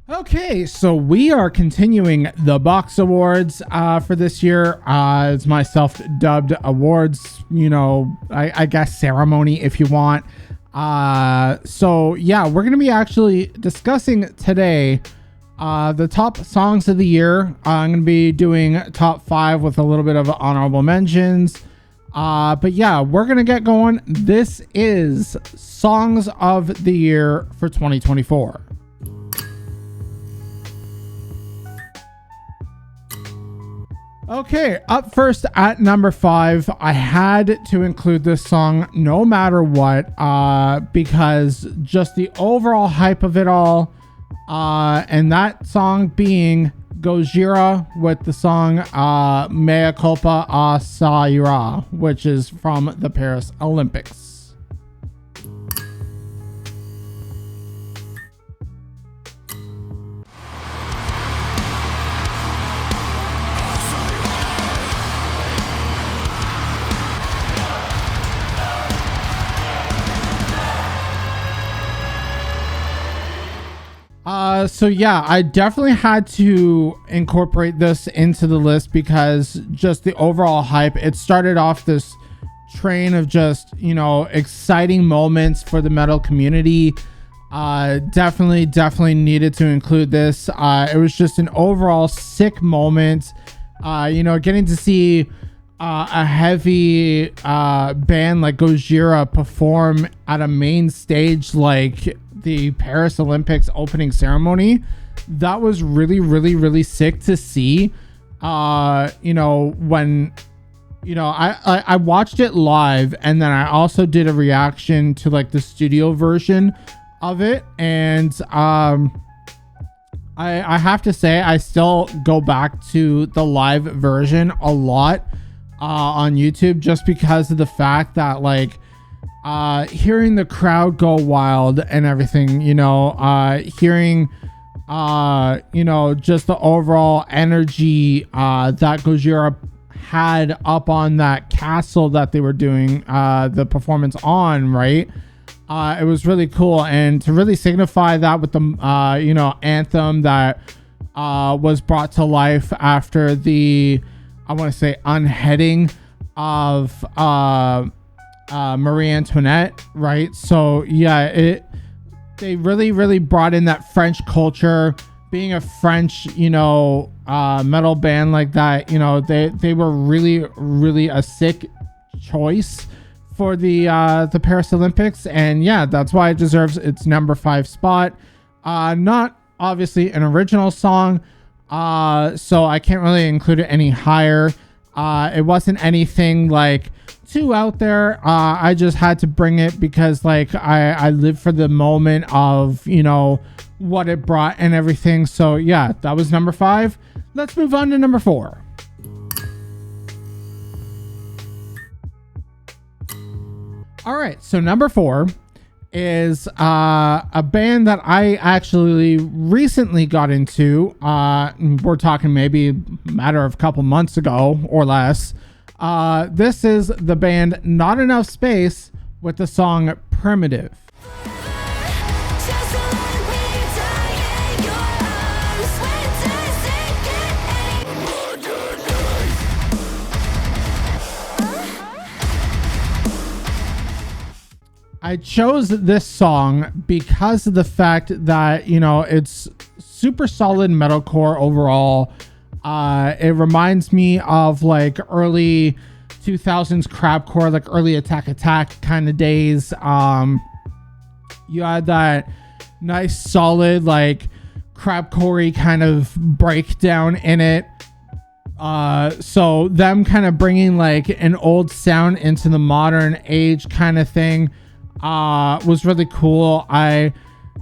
Okay, so we are continuing the Box Awards for this year. It's my self-dubbed awards, I guess ceremony if you want. So yeah, we're going to be actually discussing today the top songs of the year. I'm going to be doing top 5 with a little bit of honorable mentions. But yeah, we're going to get going. This is Songs of the Year for 2024. Okay, up first at number 5, I had to include this song no matter what, because just the overall hype of it all, and that song being Gojira with the song Mea Culpa a Saira, which is from the Paris Olympics. So yeah, I definitely had to incorporate this into the list because just the overall hype, it started off this train of just, exciting moments for the metal community. Definitely needed to include this. It was just an overall sick moment. Getting to see a heavy band like Gojira perform at a main stage like the Paris Olympics opening ceremony, that was really sick to see. When I watched it live, and then I also did a reaction to like the studio version of it, and I have to say I still go back to the live version a lot on YouTube, just because of the fact that hearing the crowd go wild and everything, hearing just the overall energy that Gojira had up on that castle that they were doing the performance on, right? It was really cool, and to really signify that with the anthem that was brought to life after the, I want to say, unheading of Marie Antoinette, right? So yeah, they really brought in that French culture. Being a French metal band like that, they were really a sick choice for the Paris Olympics, and yeah, that's why it deserves its number 5 spot. Not obviously an original song, so I can't really include it any higher. It wasn't anything like too out there. I just had to bring it because I live for the moment of what it brought and everything. So yeah, that was number 5. Let's move on to number 4. All right, so number 4 is a band that I actually recently got into. We're talking maybe a matter of a couple months ago or less. This is the band Not Enough Space with the song Primitive. I chose this song because of the fact that, it's super solid metalcore overall. It reminds me of early 2000s crapcore, early Attack kind of days. You had that nice solid crapcore kind of breakdown in it. So them kind of bringing an old sound into the modern age kind of thing was really cool. I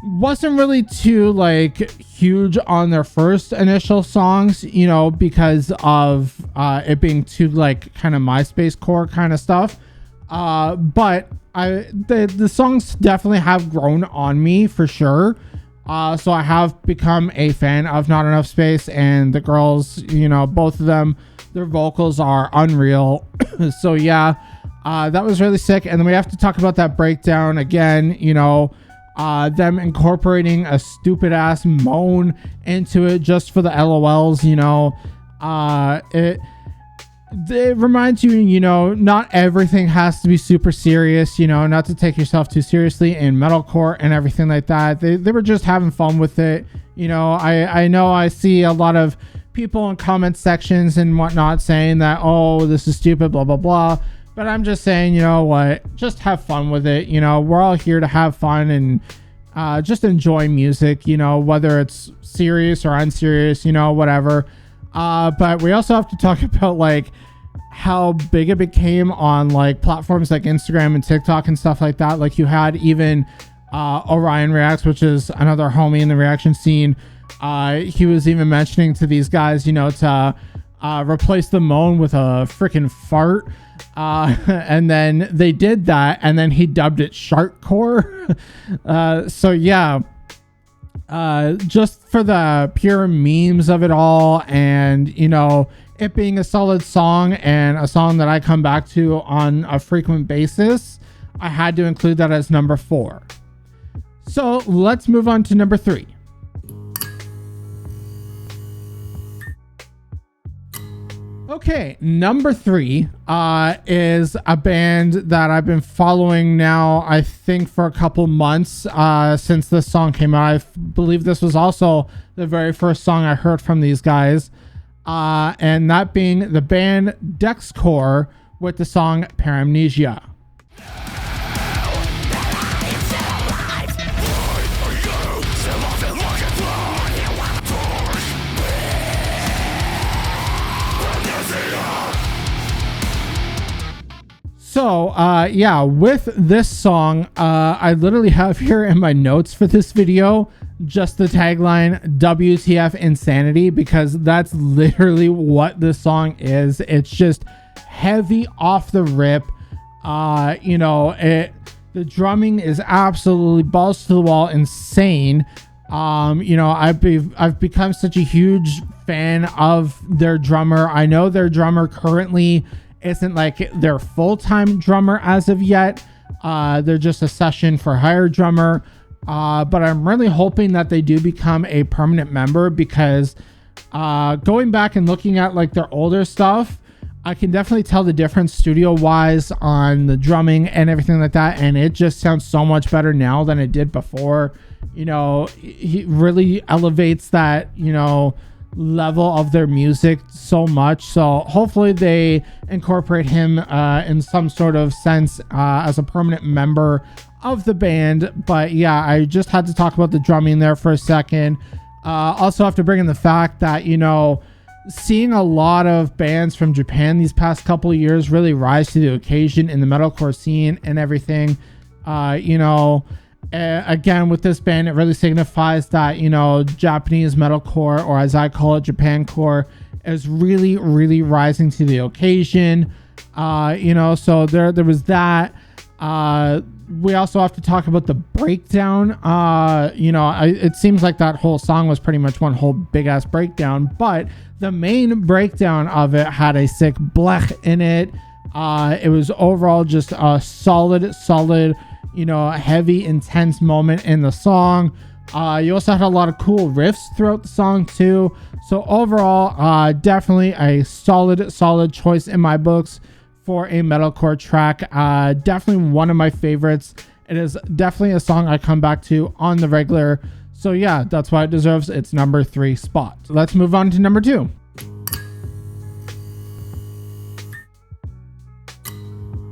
wasn't really too huge on their first initial songs, because of it being too kind of MySpace core kind of stuff. But the songs definitely have grown on me for sure. So I have become a fan of Not Enough Space, and the girls, both of them, their vocals are unreal. So yeah, that was really sick. And then we have to talk about that breakdown again. them incorporating a stupid ass moan into it just for the LOLs, it reminds you, not everything has to be super serious, not to take yourself too seriously in metalcore and everything like that. They were just having fun with it. I know I see a lot of people in comment sections and whatnot saying that, oh, this is stupid, blah, blah, blah. But I'm just saying, just have fun with it. We're all here to have fun and just enjoy music, whether it's serious or unserious, whatever. But we also have to talk about like how big it became on like platforms like Instagram and TikTok and stuff like that. Like you had even Orion Reacts, which is another homie in the reaction scene. He was even mentioning to these guys, to replace the moan with a freaking fart. And then they did that, and then he dubbed it Sharkcore. So yeah. Just for the pure memes of it all, and it being a solid song and a song that I come back to on a frequent basis, I had to include that as number 4. So let's move on to number 3. Okay, number 3 is a band that I've been following now, I think, for a couple months since this song came out. I believe this was also the very first song I heard from these guys, and that being the band Dexcore with the song Paramnesia. So, with this song, I literally have here in my notes for this video just the tagline WTF Insanity, because that's literally what this song is. It's just heavy off the rip. The drumming is absolutely balls to the wall insane. I've become such a huge fan of their drummer. I know their drummer currently isn't like their full-time drummer as of yet. They're just a session for hire drummer. But I'm really hoping that they do become a permanent member, because going back and looking at like their older stuff, I can definitely tell the difference studio-wise on the drumming and everything like that. And it just sounds so much better now than it did before. He really elevates that, level of their music so much. So hopefully they incorporate him in some sort of sense as a permanent member of the band. But yeah, I just had to talk about the drumming there for a second. Also have to bring in the fact that seeing a lot of bands from Japan these past couple of years really rise to the occasion in the metalcore scene and everything. Again, with this band, it really signifies that, Japanese metalcore, or as I call it, Japancore, is really, really rising to the occasion. So there was that. We also have to talk about the breakdown. It seems like that whole song was pretty much one whole big ass breakdown, but the main breakdown of it had a sick blech in it. It was overall just a solid, heavy, intense moment in the song. You also had a lot of cool riffs throughout the song too. So overall, definitely a solid choice in my books for a metalcore track. Definitely one of my favorites. It is definitely a song I come back to on the regular. So yeah, that's why it deserves its number 3 spot. So let's move on to number 2.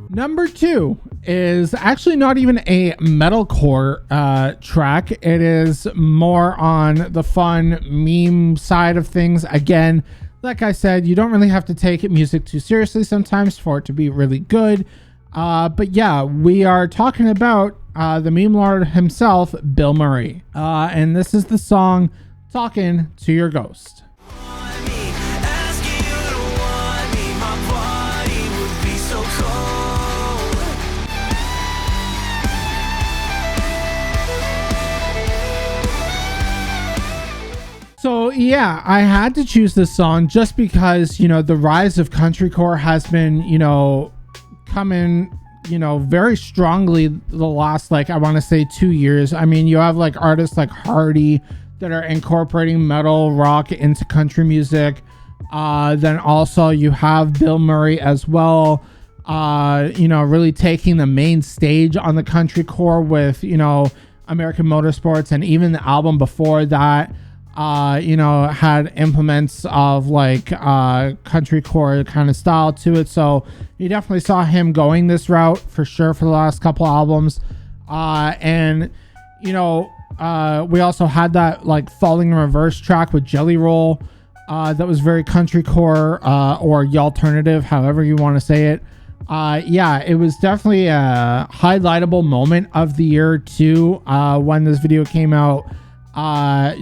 Number 2 is actually not even a metalcore track. It is more on the fun meme side of things. Again, like I said, you don't really have to take music too seriously sometimes for it to be really good. But yeah, we are talking about the meme lord himself, Bill Murray. And this is the song Talking to Your Ghost. So yeah, I had to choose this song just because, the rise of countrycore has been, coming you know, very strongly the last, like, I want to say 2 years. I mean, you have like artists like Hardy that are incorporating metal rock into country music. Then also you have Bill Murray as well, you know, really taking the main stage on the country core with, you know, American Motorsports, and even the album before that, you know, had implements of like country core kind of style to it. So you definitely saw him going this route for sure for the last couple albums. And you know, we also had that like Falling in Reverse track with Jelly Roll, that was very country core, or the alternative, however you want to say it. Yeah, it was definitely a highlightable moment of the year too, when this video came out.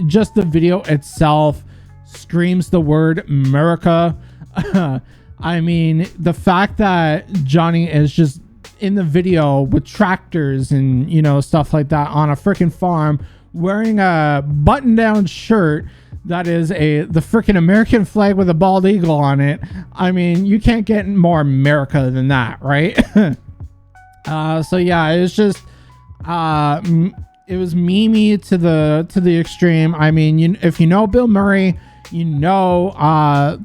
Just the video itself screams the word America. I mean, the fact that Johnny is just in the video with tractors and, you know, stuff like that on a freaking farm, wearing a button-down shirt that is the freaking American flag with a bald eagle on it. I mean, you can't get more America than that, right? So yeah, it's just it was memey to the extreme. I mean, if you know Bill Murray, you know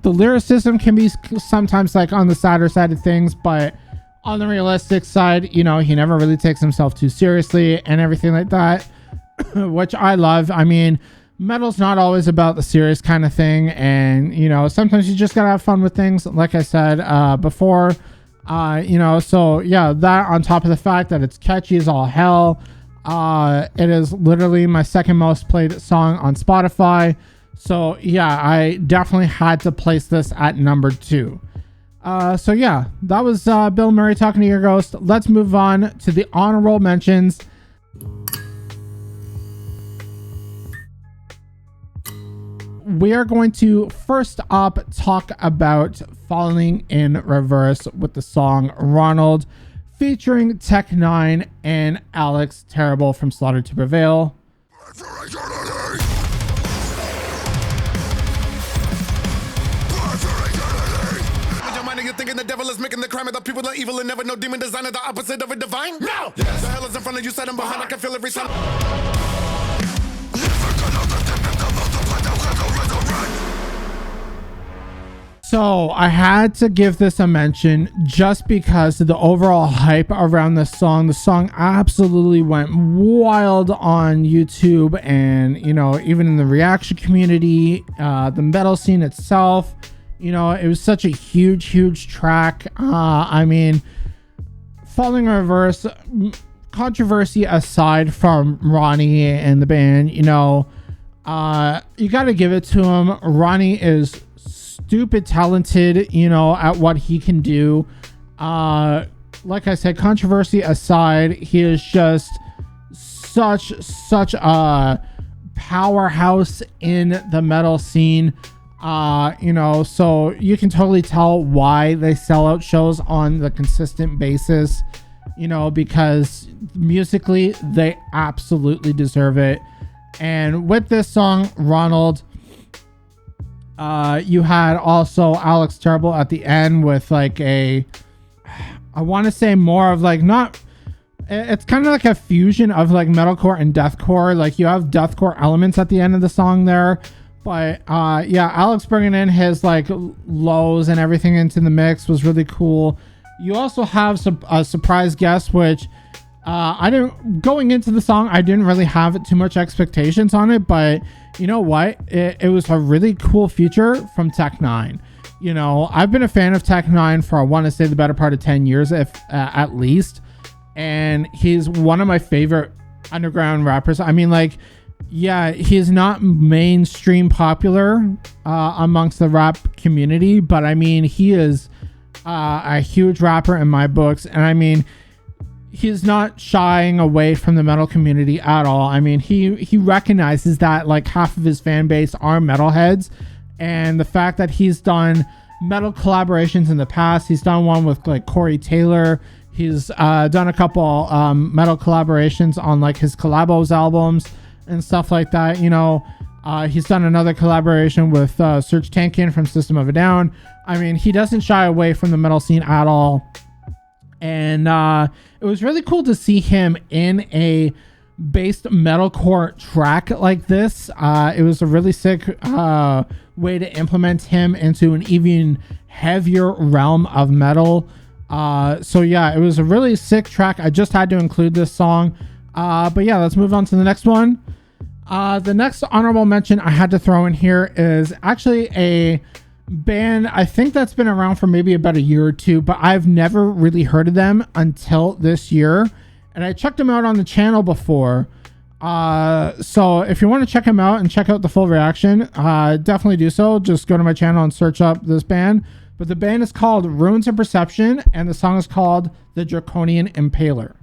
the lyricism can be sometimes like on the sadder side of things, but on the realistic side, you know, he never really takes himself too seriously and everything like that, which I love. I mean, metal's not always about the serious kind of thing, and you know, sometimes you just gotta have fun with things, like I said before. You know, so yeah, that on top of the fact that it's catchy as all hell. It is literally my second most played song on Spotify. So yeah, I definitely had to place this at number 2. So yeah, that was Bill Murray talking to your ghost. Let's move on to the honorable mentions. We are going to first up talk about Falling in Reverse with the song Ronald, featuring Tech 9 and Alex Terrible from Slaughter to Prevail. You're thinking the devil is making the crime, of the people are evil and never know demon design is the opposite of a divine? No! Yes. The hell is in front of you, set them behind, I can feel every sound. So I had to give this a mention just because of the overall hype around this song. The song absolutely went wild on YouTube, and you know, even in the reaction community, the metal scene itself, you know, it was such a huge track. I mean, Falling in Reverse, controversy aside from Ronnie and the band, you know, you got to give it to him. Ronnie is stupid talented, you know, at what he can do. Like I said, controversy aside, he is just such a powerhouse in the metal scene. You know, so you can totally tell why they sell out shows on the consistent basis, you know, because musically they absolutely deserve it. And with this song, Ronald, you had also Alex Terrible at the end with like I want to say more of like, not, it's kind of like a fusion of like metalcore and deathcore. Like you have deathcore elements at the end of the song there. But yeah, Alex bringing in his like lows and everything into the mix was really cool. You also have a surprise guest, which going into the song, I didn't really have too much expectations on it, but you know what? It was a really cool feature from Tech 9. You know, I've been a fan of Tech 9 for, I want to say, the better part of 10 years, if at least. And he's one of my favorite underground rappers. I mean, like, yeah, he's not mainstream popular amongst the rap community, but I mean, he is a huge rapper in my books. And I mean, he's not shying away from the metal community at all. I mean, he recognizes that like half of his fan base are metalheads, and the fact that he's done metal collaborations in the past, he's done one with like Corey Taylor, he's done a couple metal collaborations on like his collabos albums and stuff like that. You know, he's done another collaboration with Serj Tankian from System of a Down. I mean, he doesn't shy away from the metal scene at all. And it was really cool to see him in a based metalcore track like this. It was a really sick way to implement him into an even heavier realm of metal. So yeah, it was a really sick track. I just had to include this song. But yeah, let's move on to the next one. The next honorable mention I had to throw in here is actually a band I think that's been around for maybe about a year or two, but I've never really heard of them until this year, and I checked them out on the channel before. So if you want to check them out and check out the full reaction, definitely do so. Just go to my channel and search up this band. But the band is called Ruins of Perception, and the song is called The Draconian Impaler.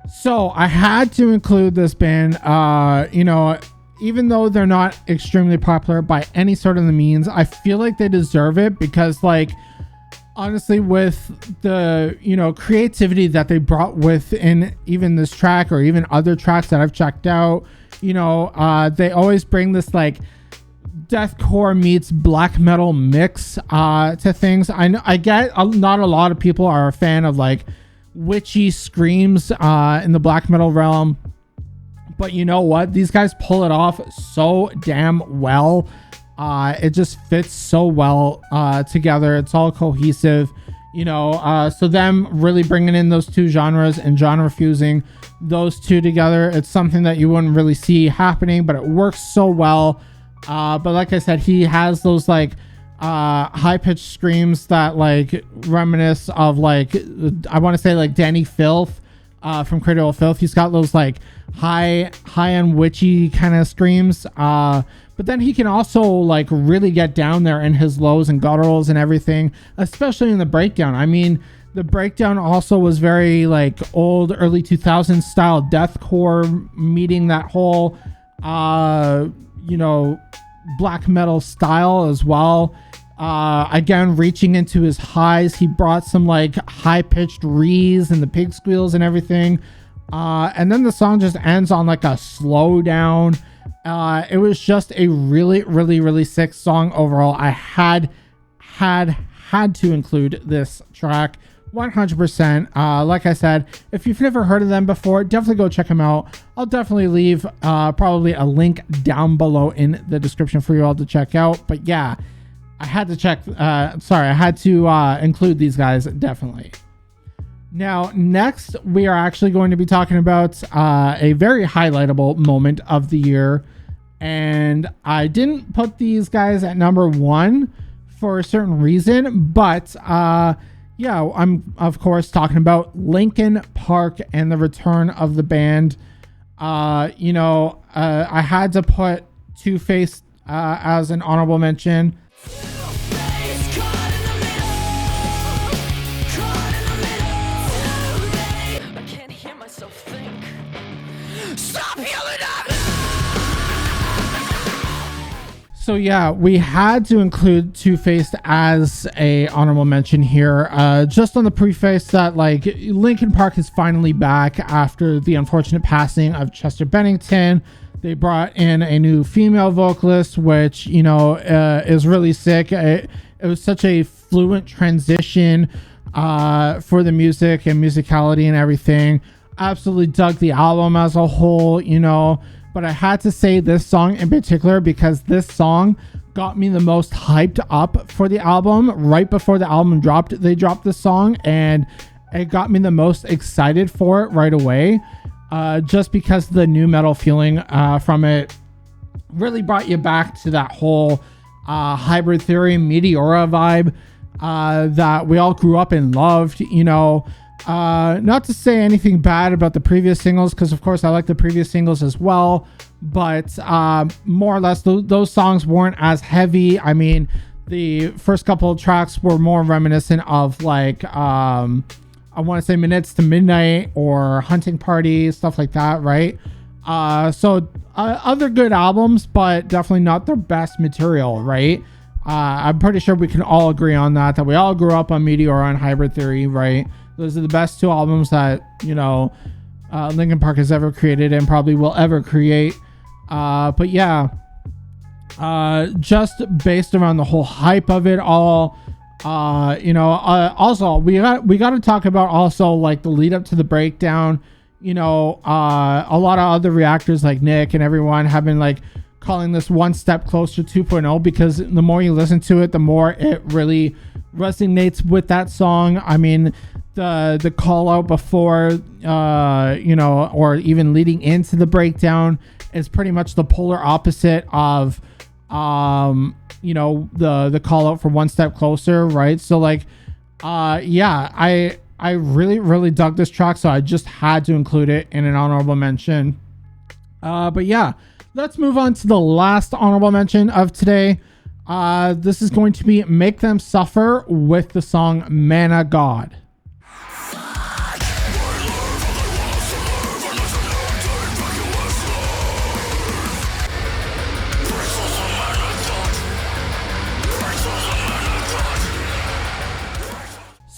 So I had to include this band, you know, even though they're not extremely popular by any sort of the means, I feel like they deserve it because, like, honestly, with the, you know, creativity that they brought within even this track or even other tracks that I've checked out, you know, they always bring this like deathcore meets black metal mix to things. I get not a lot of people are a fan of like witchy screams in the black metal realm, but you know what, these guys pull it off so damn well. It just fits so well together. It's all cohesive, you know, so them really bringing in those two genres and genre fusing those two together, it's something that you wouldn't really see happening, but it works so well. But like I said, he has those like high-pitched screams that like reminisce of like, I want to say like Danny Filth from Cradle of Filth. He's got those like high-end witchy kind of screams, but then he can also like really get down there in his lows and gutturals and everything, especially in the breakdown. I mean, the breakdown also was very like old early 2000s style deathcore meeting that whole you know, black metal style as well. Again, reaching into his highs, he brought some like high-pitched rees and the pig squeals and everything, and then the song just ends on like a slow down. It was just a really sick song overall. I had to include this track 100%. Like I said, if you've never heard of them before, definitely go check them out. I'll definitely leave probably a link down below in the description for you all to check out. But yeah, I had to include these guys, definitely. Now, next, we are actually going to be talking about a very highlightable moment of the year. And I didn't put these guys at number one for a certain reason, but yeah, I'm of course talking about Linkin Park and the return of the band. You know, I had to put Two-Face as an honorable mention. So yeah, we had to include Two-Face as a honorable mention here, just on the preface that like Linkin Park is finally back after the unfortunate passing of Chester Bennington. They brought in a new female vocalist, which, you know, is really sick. It was such a fluent transition for the music and musicality and everything. Absolutely dug the album as a whole, you know. But I had to say this song in particular because this song got me the most hyped up for the album. Right before the album dropped, they dropped this song, and it got me the most excited for it right away. Just because the new metal feeling from it really brought you back to that whole Hybrid Theory, Meteora vibe that we all grew up and loved, you know. Not to say anything bad about the previous singles, because of course I like the previous singles as well, but more or less those songs weren't as heavy. I mean, the first couple of tracks were more reminiscent of like I want to say Minutes to Midnight or Hunting Party, stuff like that, right? So other good albums, but definitely not their best material, right? I'm pretty sure we can all agree on that we all grew up on Meteor and Hybrid Theory, right? Those are the best two albums that, Linkin Park has ever created and probably will ever create. But yeah, just based around the whole hype of it all, also we got to talk about also like the lead up to the breakdown. A lot of other reactors like Nick and everyone have been like calling this One Step Closer 2.0 because the more you listen to it, the more it really resonates with that song. I mean, the call out before, or even leading into the breakdown is pretty much the polar opposite of, the call out for One Step Closer, right? So like, I really, really dug this track, so I just had to include it in an honorable mention. But yeah, let's move on to the last honorable mention of today. This is going to be Make Them Suffer with the song Mana God.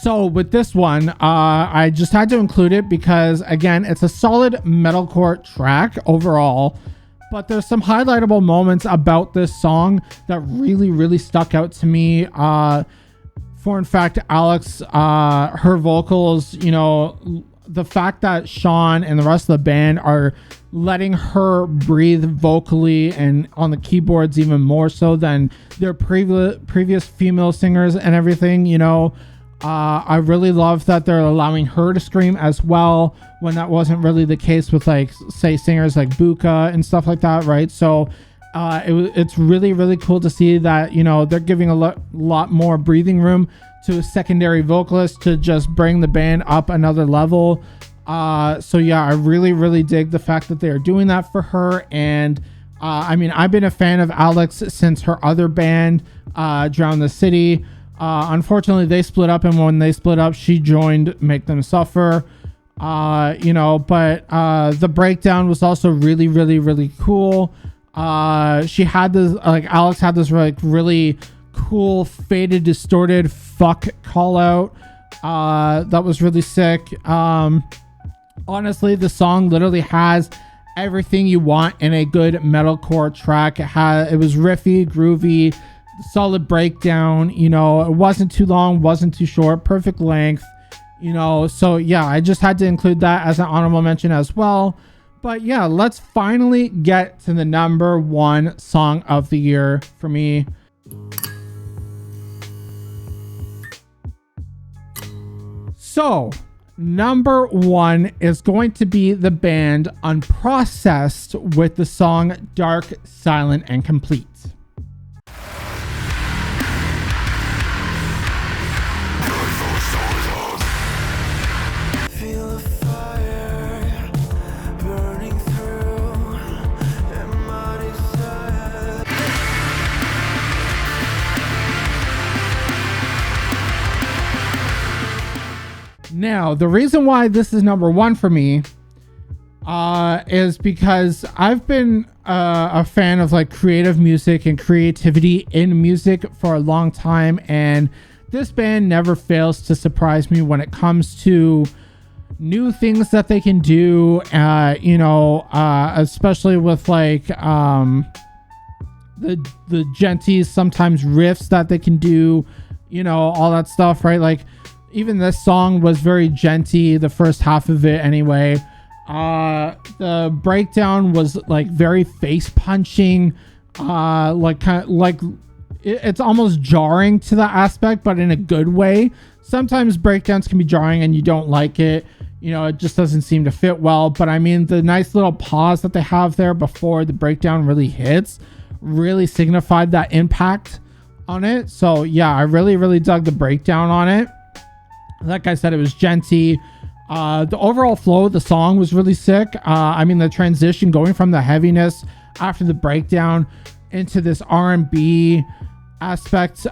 So with this one, I just had to include it because, again, it's a solid metalcore track overall, but there's some highlightable moments about this song that really, really stuck out to me. For in fact, Alex, her vocals, the fact that Sean and the rest of the band are letting her breathe vocally and on the keyboards even more so than their previous female singers and everything, I really love that they're allowing her to scream as well when that wasn't really the case with, like, say, singers like Buka and stuff like that, right? So it's really, really cool to see that, they're giving a lot more breathing room to a secondary vocalist to just bring the band up another level. So yeah, I really, really dig the fact that they are doing that for her. And I've been a fan of Alex since her other band, Drown the City. Unfortunately, they split up, and when they split up, she joined Make Them Suffer. But the breakdown was also really, really, really cool. She had this, like, Alex had this like really cool faded, distorted fuck call out. That was really sick. Honestly, the song literally has everything you want in a good metalcore track. It was riffy, groovy, solid breakdown, it wasn't too long, wasn't too short, perfect length, so yeah, I just had to include that as an honorable mention as well. But yeah, let's finally get to the number one song of the year for me. So number one is going to be the band Unprocessed with the song Dark, Silent, and Complete. Now, the reason why this is number one for me is because I've been a fan of like creative music and creativity in music for a long time, and this band never fails to surprise me when it comes to new things that they can do, especially with like the genty sometimes riffs that they can do, all that stuff, right? Like, even this song was very genty, the first half of it anyway. The breakdown was like very face punching, it's almost jarring to that aspect, but in a good way. Sometimes breakdowns can be jarring and you don't like it, it just doesn't seem to fit well. But the nice little pause that they have there before the breakdown really hits really signified that impact on it. So yeah, I really, really dug the breakdown on it. Like I said, it was genty. The overall flow of the song was really sick. The transition going from the heaviness after the breakdown into this R&B aspect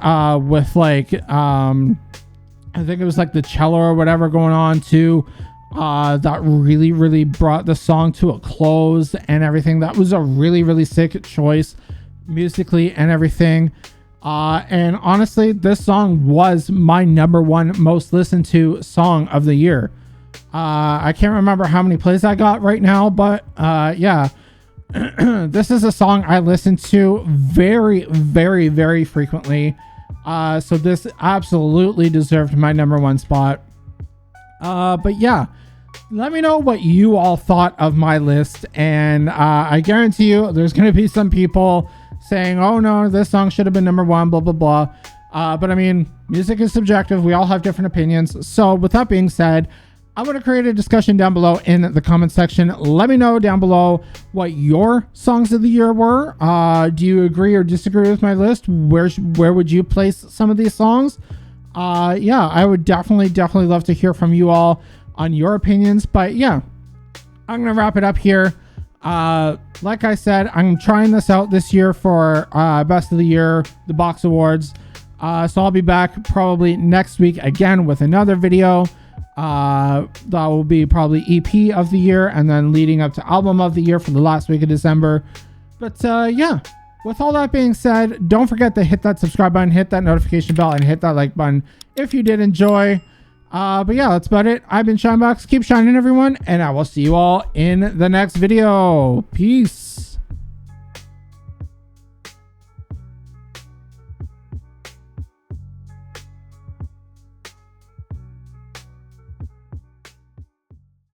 with like, I think it was like the cello or whatever going on too. That really, really brought the song to a close and everything. That was a really, really sick choice musically and everything. And honestly, this song was my number one most listened to song of the year. I can't remember how many plays I got right now, but yeah. This is a song I listen to very, very, very frequently. So this absolutely deserved my number one spot. But yeah, let me know what you all thought of my list. And I guarantee you there's going to be some people saying, oh no, this song should have been number one, blah, blah, blah. But I mean, music is subjective. We all have different opinions. So with that being said, I'm going to create a discussion down below in the comment section. Let me know down below what your songs of the year were. Do you agree or disagree with my list? Where would you place some of these songs? Yeah, I would definitely love to hear from you all on your opinions. But yeah, I'm going to wrap it up here. Like I said, I'm trying this out this year for Best of the Year, the Box Awards. So I'll be back probably next week again with another video. That will be probably EP of the year and then leading up to album of the year for the last week of December. But yeah, with all that being said, don't forget to hit that subscribe button, hit that notification bell, and hit that like button if you did enjoy. But yeah, that's about it. I've been Shineboxx. Keep shining, everyone, and I will see you all in the next video. Peace.